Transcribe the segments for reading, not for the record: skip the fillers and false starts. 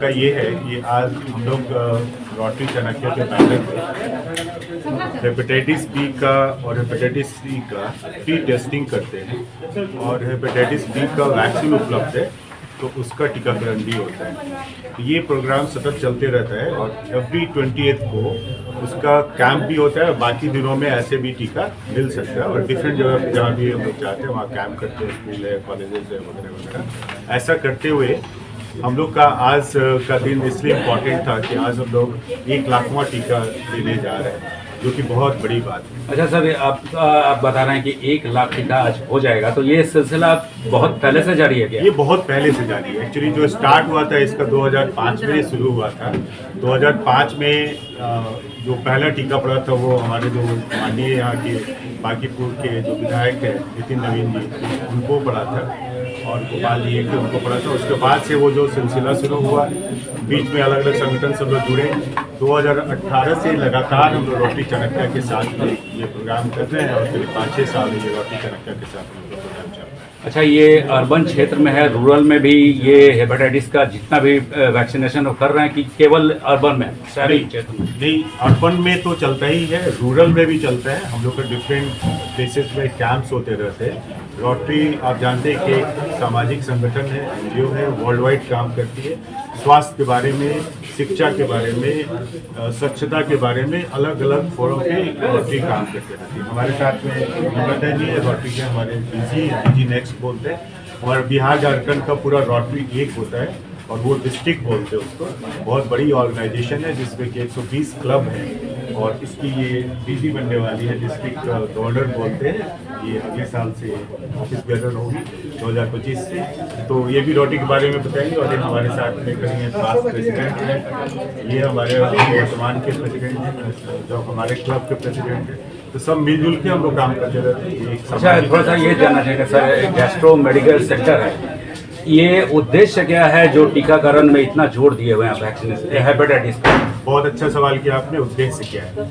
का ये है कि आज हम लोग रोटरी चाणक्य के बैनर पे हेपेटाइटिस बी का और हेपेटाइटिस सी का फ्री टेस्टिंग करते हैं और हेपेटाइटिस बी का वैक्सीन उपलब्ध है तो उसका टीकाकरण भी होता है। तो ये प्रोग्राम सतत चलते रहता है और एवरी 28 को उसका कैंप भी होता है। बाकी दिनों में ऐसे भी टीका मिल सकता है और डिफरेंट जगह पे जहाँ भी हम लोग जाते हैं वहाँ कैंप करते हैं, स्कूल है, कॉलेजेस है वगैरह वगैरह। ऐसा करते हुए हम लोग का आज का दिन इसलिए इम्पोर्टेंट था कि आज हम लोग 1 लाखवां टीका देने जा रहे हैं, जो कि बहुत बड़ी बात है। अच्छा सर, आप बता रहे हैं कि 1 लाख टीका आज हो जाएगा, तो ये सिलसिला बहुत पहले से जारी है क्या? ये बहुत पहले से जारी है। एक्चुअली जो स्टार्ट हुआ था इसका 2005 में शुरू हुआ था। 2005 में जो पहला टीका पड़ा था वो हमारे जो माननीय यहाँ के बांकीपुर के जो विधायक है नितिन नवीन जी, उनको पड़ा था और गोपाल जी के उनको पड़ा था। उसके बाद से वो जो सिलसिला शुरू हुआ, बीच में अलग अलग संगठन सब लोग जुड़े। 2018 से लगातार हम लोग रोटरी चाणक्य के साथ में ये प्रोग्राम कर रहे हैं और करीब 5-6 साल ये रोटरी चाणक्य के साथ हम लोग प्रोग्राम चल रहा है। अच्छा, ये अर्बन क्षेत्र में है, रूरल में भी ये हेपेटाइटिस का जितना भी वैक्सीनेशन कर रहे हैं कि केवल अर्बन में, शहरी क्षेत्र में? नहीं, अर्बन में तो चलता ही है, रूरल में भी चलता है। हम लोग का डिफरेंट प्लेसेस में कैंप्स होते रहते हैं। रोटरी आप जानते हैं कि एक सामाजिक संगठन है, एनजीओ है, वर्ल्ड वाइड काम करती है। स्वास्थ्य के बारे में, शिक्षा के बारे में, स्वच्छता के बारे में अलग अलग फोरम पे रोटरी काम करते रहती है। हमारे साथ में नम्रता जी है, रोटरी के हमारे डीजी नेक्स्ट बोलते हैं। और बिहार झारखंड का पूरा रोटरी एक होता है और वो डिस्ट्रिक्ट बोलते हैं उसको। बहुत बड़ी ऑर्गेनाइजेशन है जिसमें कि 120 क्लब हैं और इसकी ये डीजी बनने वाली है, डिस्ट्रिक्ट गवर्नर बोलते हैं। ये अगले साल से ऑफिस बेरर होगी 2025 से। तो ये भी रोटरी के बारे में बताएंगे। और एक हमारे साथ में करेंगे पास प्रेसिडेंट हैं, ये हमारे वर्तमान के प्रेसिडेंट हैं, जो हमारे क्लब के प्रेसिडेंट हैं। तो सब मिलजुल के हम लोग काम करते रहते हैं। अच्छा, थोड़ा सा ये जानना चाहिए सर, गैस्ट्रो मेडिकल सेक्टर है, ये उद्देश्य क्या है जो टीकाकरण में इतना जोर दिए हुए हैं वैक्सीनेशन हेपेटाइटिस का? बहुत अच्छा सवाल किया आपने। उद्देश्य क्या है?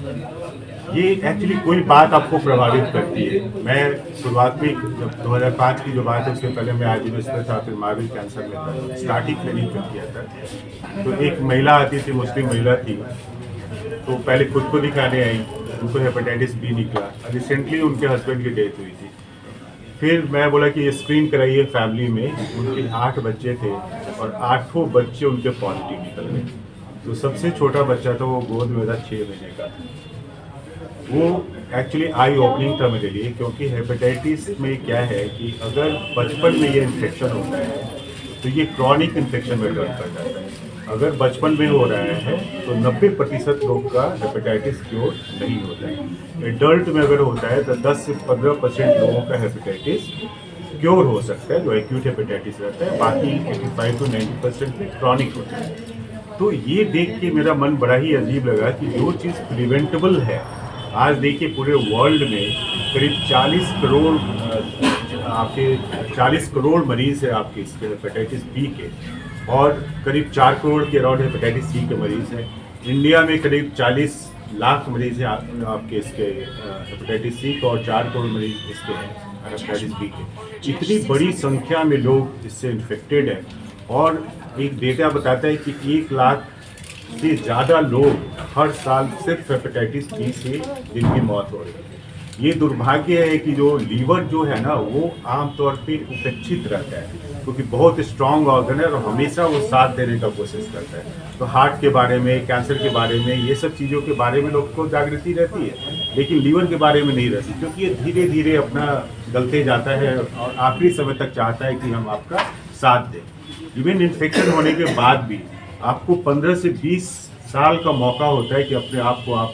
ये एक्चुअली कोई बात आपको प्रभावित करती है। मैं शुरुआत में जब 2005 की जो बात है उसके पहले मैं आजीविका में था, फिर मार्बल कैंसर में था, स्टार्टिंग क्लिनिक कर किया था। तो एक महिला आती थी, मुस्लिम महिला थी, तो पहले खुद को दिखाने आई, उनको हेपेटाइटिस बी निकला। रिसेंटली उनके हस्बैंड की डेथ हुई थी। फिर मैं बोला कि ये स्क्रीन कराइए फैमिली में। उनके 8 बच्चे थे और 8 बच्चे उनके पॉजिटिव निकल गए। तो सबसे छोटा बच्चा था, वो गोद में था, 6 महीने का था। वो एक्चुअली आई ओपनिंग था मेरे लिए, क्योंकि हेपेटाइटिस में क्या है कि अगर बचपन में ये इन्फेक्शन होता है तो ये क्रॉनिक इन्फेक्शन में टर्न कर जाता है। अगर बचपन में हो रहा है तो 90% लोग का हेपेटाइटिस क्योर नहीं होता है। एडल्ट में अगर होता है तो 10 से 15% लोगों का हेपेटाइटिस क्योर हो सकता है, जो एक्यूट हेपेटाइटिस रहता है। बाकी 85 to 90% में क्रॉनिक होता है। तो ये देख के मेरा मन बड़ा ही अजीब लगा कि जो चीज़ प्रिवेंटेबल है, आज देखिए पूरे वर्ल्ड में करीब 40 करोड़ आपके 40 करोड़ मरीज़ है आपके इसके हेपेटाइटिस बी के, और करीब 4 करोड़ के अराउंड हेपेटाइटिस सी के मरीज़ हैं। इंडिया में करीब 40 लाख मरीज़ हैं आपके इसके हेपेटाइटिस सी के, और 4 करोड़ मरीज़ इसके हैं हेपेटाइटिस बी के। इतनी बड़ी संख्या में लोग इससे इन्फेक्टेड हैं और एक डेटा बताता है कि 1 लाख से ज़्यादा लोग हर साल सिर्फ हेपेटाइटिस बी से जिनकी मौत हो रही है। ये दुर्भाग्य है कि जो लीवर जो है ना, वो आमतौर पे उपेक्षित रहता है, क्योंकि बहुत स्ट्रांग ऑर्गन है और हमेशा वो साथ देने का कोशिश करता है। तो हार्ट के बारे में, कैंसर के बारे में, ये सब चीज़ों के बारे में लोग को जागृति रहती है, लेकिन लीवर के बारे में नहीं रहती, क्योंकि ये धीरे धीरे अपना गलते जाता है और आखिरी समय तक चाहता है कि हम आपका साथ दें। इवन इन्फेक्शन होने के बाद भी आपको 15 से 20 साल का मौका होता है कि अपने आप को आप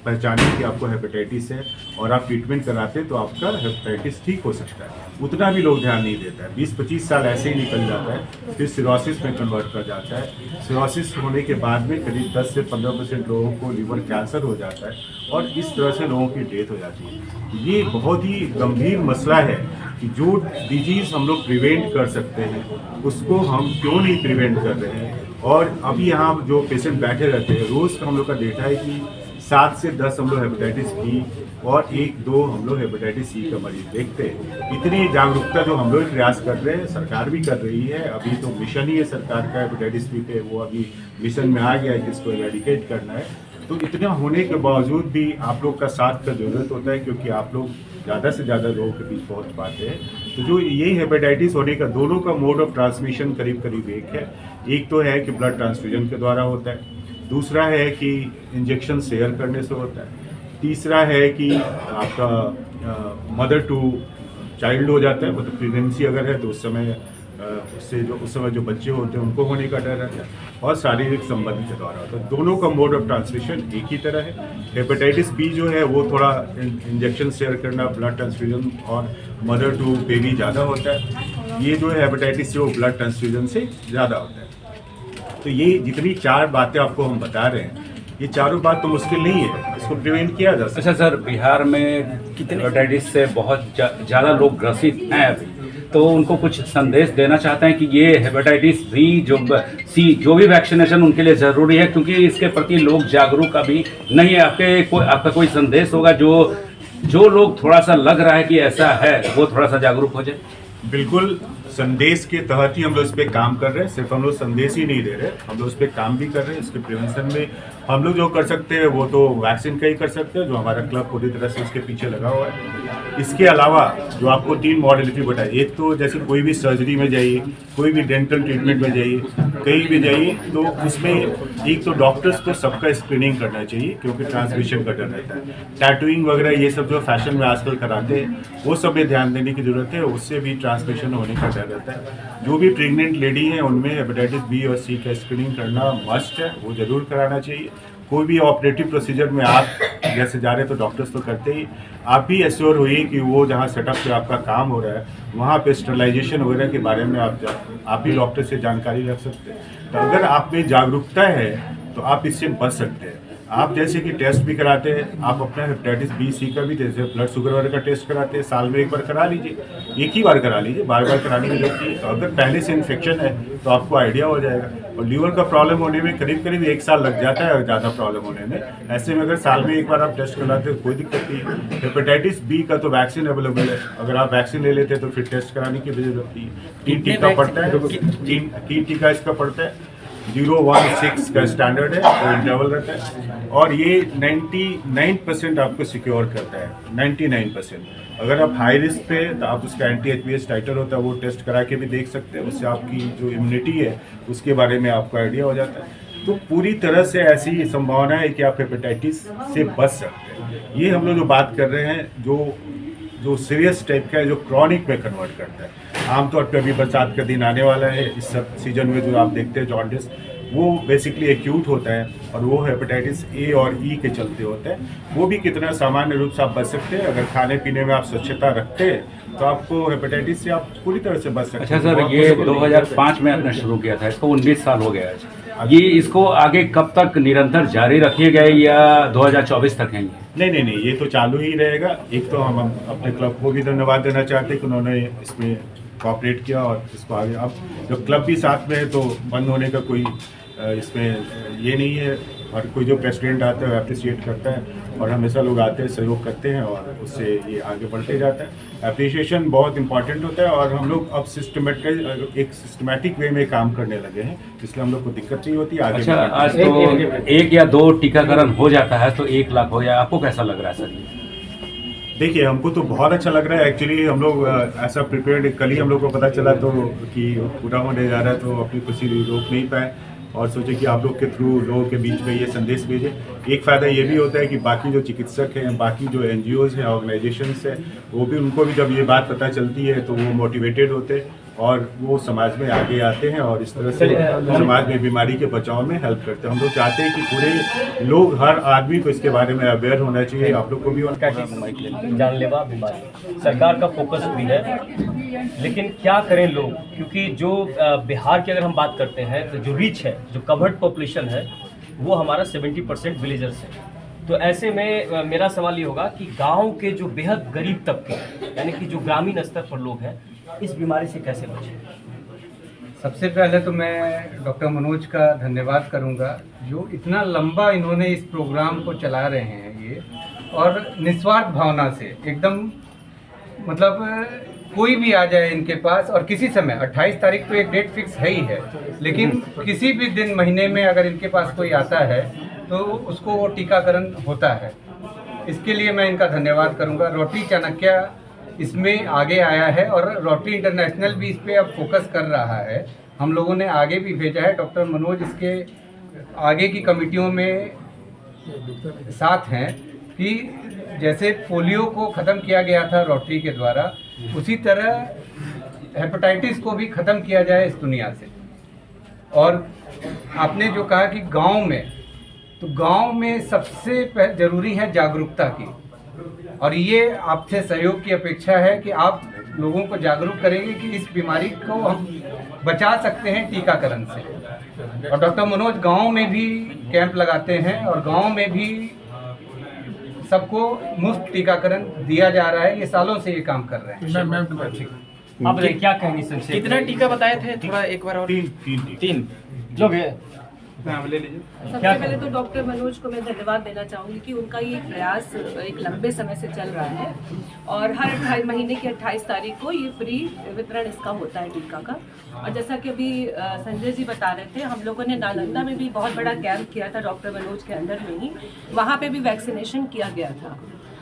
पहचानें कि आपको हेपेटाइटिस है, और आप ट्रीटमेंट कराते हैं तो आपका हेपेटाइटिस ठीक हो सकता है। उतना भी लोग ध्यान नहीं देता है। 20-25 साल ऐसे ही निकल जाता है, फिर सिरोसिस में कन्वर्ट कर जाता है। सिरोसिस होने के बाद में करीब 10 से 15% लोगों को लीवर कैंसर हो जाता है और इस तरह से लोगों की डेथ हो जाती है। ये बहुत ही गंभीर मसला है कि जो डिजीज़ हम लोग प्रिवेंट कर सकते हैं उसको हम क्यों नहीं प्रिवेंट कर रहे हैं। और अभी यहाँ जो पेशेंट बैठे रहते हैं, रोज़ का हम लोग का डेटा है कि 7 से 10 हम लोग हेपेटाइटिस बी और 1-2 हम लोग हेपेटाइटिस सी का मरीज देखते हैं। इतनी जागरूकता जो हम लोग प्रयास कर रहे हैं, सरकार भी कर रही है। अभी तो मिशन ही है सरकार का हेपेटाइटिस बी पे, वो अभी मिशन में आ गया है जिसको एरेडिकेट करना है। तो इतना होने के बावजूद भी आप लोग का साथ का ज़रूरत होता है, क्योंकि आप लोग ज़्यादा से ज़्यादा लोगों के बीच पहुंच पाते हैं। तो जो ये हेपेटाइटिस होने का दोनों का मोड ऑफ ट्रांसमिशन करीब करीब एक है। एक तो है कि ब्लड ट्रांसफ्यूजन के द्वारा होता है, दूसरा है कि इंजेक्शन शेयर करने से होता है, तीसरा है कि आपका मदर टू चाइल्ड हो जाता है, मतलब प्रेगनेंसी अगर है तो उस समय उससे जो उस समय जो बच्चे होते हैं उनको होने का डर रहता है, और शारीरिक संबंध के द्वारा होता है। दोनों का मोड ऑफ ट्रांसमिशन एक ही तरह है। हेपेटाइटिस बी जो है वो थोड़ा इंजेक्शन शेयर करना, ब्लड ट्रांसफ्यूजन और मदर टू बेबी ज़्यादा होता है। ये जो है हेपेटाइटिस से वो ब्लड ट्रांसफ्यूजन से ज़्यादा होता है। तो ये जितनी 4 बातें आपको हम बता रहे हैं, ये चारों बात तो मुश्किल नहीं है, इसको प्रिवेंट किया जा सकता है। अच्छा सर, बिहार में हेपेटाइटिस से बहुत ज़्यादा लोग ग्रसित हैं अभी, तो उनको कुछ संदेश देना चाहते हैं कि ये हेपेटाइटिस बी जो सी जो भी वैक्सीनेशन उनके लिए ज़रूरी है, क्योंकि इसके प्रति लोग जागरूक अभी नहीं है। आपका कोई संदेश होगा जो लोग थोड़ा सा लग रहा है कि ऐसा है, वो थोड़ा सा जागरूक हो जाए? बिल्कुल, संदेश के तहत ही हम लोग इस पे काम कर रहे हैं। सिर्फ हम लोग संदेश ही नहीं दे रहे, हम लोग इस पे काम भी कर रहे हैं। इसके प्रिवेंशन में हम लोग जो कर सकते हैं वो तो वैक्सीन का ही कर सकते हैं, जो हमारा क्लब पूरी तरह से उसके पीछे लगा हुआ है। इसके अलावा जो आपको 3 मॉडलिटी बताई, एक तो जैसे कोई भी सर्जरी में जाइए, कोई भी डेंटल ट्रीटमेंट में जाइए, कहीं भी जाइए, तो उसमें एक तो डॉक्टर्स को सबका स्क्रीनिंग करना चाहिए, क्योंकि ट्रांसमिशन का डर रहता है। टैटूइंग वगैरह ये सब जो फैशन में आजकल कराते हैं, वो सब में ध्यान देने की जरूरत है, उससे भी ट्रांसमिशन होने का डर रहता है। जो भी प्रेग्नेंट लेडी हैं उनमें हेपेटाइटिस बी और सी का स्क्रीनिंग करना मस्ट है, वो जरूर कराना चाहिए। कोई भी ऑपरेटिव प्रोसीजर में आप जैसे जा रहे हैं तो डॉक्टर्स तो करते ही, आप भी एश्योर होइए कि वो जहाँ सेटअप पे आपका काम हो रहा है वहाँ पे स्टरलाइजेशन वगैरह के बारे में आप भी डॉक्टर से जानकारी रख सकते हैं। तो अगर आप में जागरूकता है तो आप इससे बच सकते हैं। आप जैसे कि टेस्ट भी कराते हैं, आप अपना हेपेटाइटिस बी सी का भी जैसे ब्लड शुगर वगैरह का टेस्ट कराते हैं, साल में एक बार करा लीजिए, एक ही बार करा लीजिए, बार बार कराने की जरूरत नहीं। तो अगर पहले से इन्फेक्शन है तो आपको आइडिया हो जाएगा। और लीवर का प्रॉब्लम होने में करीब करीब 1 साल लग जाता है ज़्यादा प्रॉब्लम होने में। ऐसे में अगर साल में एक बार आप टेस्ट कराते हैं कोई दिक्कत नहीं है। हेपेटाइटिस बी का तो वैक्सीन अवेलेबल है, अगर आप वैक्सीन ले लेते हैं तो फिर टेस्ट कराने की भी जरूरत नहीं है। टी टीका पड़ता है, टी टीका इसका पड़ता है 016 का स्टैंडर्ड है, तो इंटरवल रहता है, और ये 99% आपको सिक्योर करता है, 99%। अगर आप हाई रिस्क पे तो आप उसका एंटी-एचपीएस टाइटर होता है, वो टेस्ट करा के भी देख सकते हैं, उससे आपकी जो इम्यूनिटी है उसके बारे में आपको आइडिया हो जाता है। तो पूरी तरह से ऐसी संभावना है कि आप हेपेटाइटिस से बच सकते हैं। ये हम लोग जो बात कर रहे हैं जो सीरियस टाइप का है, जो क्रॉनिक में कन्वर्ट करता है। आमतौर पे अभी बरसात का दिन आने वाला है, इस सब सीजन में जो आप देखते हैं जॉन्डिस, वो बेसिकली एक्यूट होता है, और वो हेपेटाइटिस ए और ई के चलते होता है। वो भी कितना सामान्य रूप से आप बच सकते हैं, अगर खाने पीने में आप स्वच्छता रखते हैं तो आपको हेपेटाइटिस से आप पूरी तरह से बच सकते हैं। अच्छा सर, ये 2005 में आपने शुरू किया था, इसको 19 साल हो गया है। ये इसको आगे कब तक निरंतर जारी रखिएगा या 2024 तक है? नहीं, ये तो चालू ही रहेगा। एक तो हम अपने क्लब को भी धन्यवाद देना चाहते हैं कि उन्होंने इसमें कोऑपरेट किया, और इसको आगे अब जब क्लब भी साथ में है तो बंद होने का कोई इसमें ये नहीं है। और कोई जो प्रेसिडेंट आता है अप्रिशिएट करता है, और हमेशा लोग आते हैं, सहयोग करते हैं, और उससे ये आगे बढ़ते जाता है। अप्रिशिएशन बहुत इंपॉर्टेंट होता है, और हम लोग अब सिस्टमेटिक वे में काम करने लगे हैं, इसलिए हम लोग को दिक्कत नहीं होती आगे। अच्छा, आज तो 1 या 2 टीकाकरण हो जाता है तो 1 लाख हो जाए, आपको कैसा लग रहा है सर? देखिए, हमको तो बहुत अच्छा लग रहा है। एक्चुअली हम लोग ऐसा प्रिपेयर्ड, कल ही हम लोग को पता चला तो कि पूरा होने जा रहा है, तो अपनी खुशी रोक नहीं पाए, और सोचे कि आप लोग के थ्रू लोगों के बीच में ये संदेश भेजें। एक फ़ायदा ये भी होता है कि बाकी जो चिकित्सक हैं, बाकी जो NGOs हैं, ऑर्गेनाइजेशंस हैं, वो भी, उनको भी जब ये बात पता चलती है तो वो मोटिवेटेड होते हैं, और वो समाज में आगे आते हैं, और इस तरह से समाज में बीमारी के बचाव में हेल्प करते हैं। हम लोग चाहते हैं कि पूरे लोग, हर आदमी को इसके बारे में अवेयर होना चाहिए। आप लोग को भी जानलेवा बीमारी, सरकार का फोकस भी है, लेकिन क्या करें लोग, क्योंकि जो बिहार की अगर हम बात करते हैं तो जो रीच है, जो कवर्ड पॉपुलेशन है, वो हमारा 70% विलेजर्स है। तो ऐसे में मेरा सवाल ये होगा कि गांव के जो बेहद गरीब तबके, यानी कि जो ग्रामीण स्तर पर लोग हैं, इस बीमारी से कैसे बचें? सबसे पहले तो मैं डॉक्टर मनोज का धन्यवाद करूंगा, जो इतना लंबा इन्होंने इस प्रोग्राम को चला रहे हैं ये, और निस्वार्थ भावना से एकदम, मतलब कोई भी आ जाए इनके पास और किसी समय 28 तारीख तो एक डेट फिक्स है ही है, लेकिन किसी भी दिन महीने में अगर इनके पास कोई आता है तो उसको वो टीकाकरण होता है। इसके लिए मैं इनका धन्यवाद करूंगा। रोटरी चाणक्य इसमें आगे आया है और रोटरी इंटरनेशनल भी इस पे अब फोकस कर रहा है। हम लोगों ने आगे भी भेजा है, डॉक्टर मनोज इसके आगे की कमिटियों में साथ हैं कि जैसे पोलियो को ख़त्म किया गया था रोटरी के द्वारा, उसी तरह हेपेटाइटिस को भी ख़त्म किया जाए इस दुनिया से। और आपने जो कहा कि गांव में, तो गांव में सबसे ज़रूरी है जागरूकता की, और ये आपसे सहयोग की अपेक्षा है कि आप लोगों को जागरूक करेंगे कि इस बीमारी को हम बचा सकते हैं टीकाकरण से। और डॉक्टर मनोज गांव में भी कैंप लगाते हैं और गांव में भी सबको मुफ्त टीकाकरण दिया जा रहा है। ये सालों से ये काम कर रहे हैं। आप बताइए क्या कहेंगे संक्षेप में? कितना टीका बताए थे, थोड़ा एक बार और? तीन लोग हैं। सबसे पहले तो डॉक्टर मनोज को मैं धन्यवाद देना चाहूँगी कि उनका ये प्रयास एक लंबे समय से चल रहा है और हर 28 महीने की 28 तारीख को ये फ्री वितरण इसका होता है टीका का। और जैसा कि अभी संजय जी बता रहे थे, हम लोगों ने नालंदा में भी बहुत बड़ा कैंप किया था डॉक्टर मनोज के अंडर में ही, वहाँ पे भी वैक्सीनेशन किया गया था।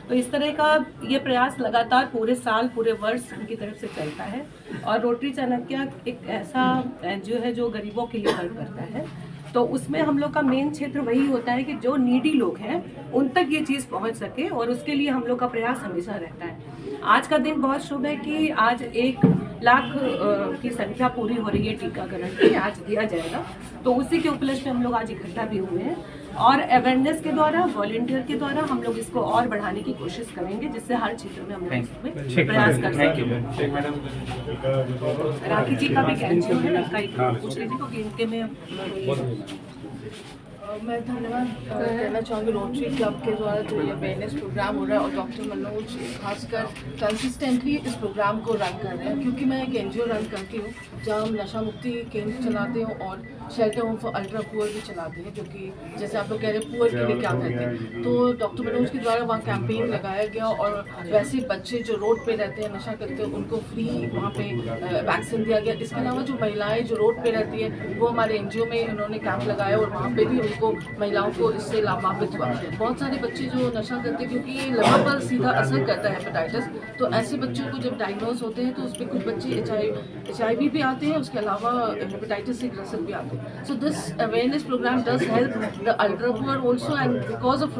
तो इस तरह का ये प्रयास लगातार पूरे साल पूरे वर्ष उनकी तरफ से चलता है। और रोटरी चाणक्य एक ऐसा एनजीओ है जो गरीबों के लिए वर्क करता है, तो उसमें हम लोग का मेन क्षेत्र वही होता है कि जो नीडी लोग हैं उन तक ये चीज़ पहुंच सके, और उसके लिए हम लोग का प्रयास हमेशा रहता है। आज का दिन बहुत शुभ है कि आज 1 लाख की संख्या पूरी हो रही है टीकाकरण की, आज दिया जाएगा। तो उसी के उपलक्ष्य में हम लोग आज इकट्ठा भी हुए हैं और अवेयरनेस के द्वारा, वॉलंटियर के द्वारा हम लोग इसको और बढ़ाने की कोशिश करेंगे, जिससे हर क्षेत्र में हम लोग इसमें प्रयास कर सकें। राखी जी का भी कैंसर है, उनका एक पूछ लीजिए क्योंकि इनके में मैं धन्यवाद कहना चाहूँगी रोटरी क्लब के द्वारा जो ये अवेयरनेस प्रोग्राम हो रहा है, और डॉक्टर मनोज खासकर कंसिस्टेंटली इस प्रोग्राम को रन कर रहे हैं, क्योंकि मैं एक एनजीओ रन करती हूँ जहाँ हम नशा मुक्ति केंद्र चलाते हैं और shelter home for ultra poor भी चलाते हैं, जो कि जैसे आप लोग कह रहे हैं पुअर के लिए क्या करते हैं। तो डॉक्टर मनोज के द्वारा वहाँ कैंपेन लगाया गया और वैसे बच्चे जो रोड पे रहते हैं नशा करते हैं उनको फ्री वहाँ पे वैक्सीन दिया गया। इसके अलावा जो महिलाएं जो रोड पे रहती हैं वो हमारे एनजीओ में इन्होंने कैंप लगाया और वहाँ पे भी उनको महिलाओं को इससे लाभान्वित हुआ। बहुत सारे बच्चे जो नशा करते हैं, क्योंकि ये लिवर पर सीधा असर करता है हेपेटाइटिस, तो ऐसे बच्चों को जब डायग्नोज होते हैं तो उसमें कुछ बच्चे HIV भी आते हैं, उसके अलावा हेपेटाइटिस से ग्रसित भी आते हैं। So this awareness program does help the ultra poor also, and because of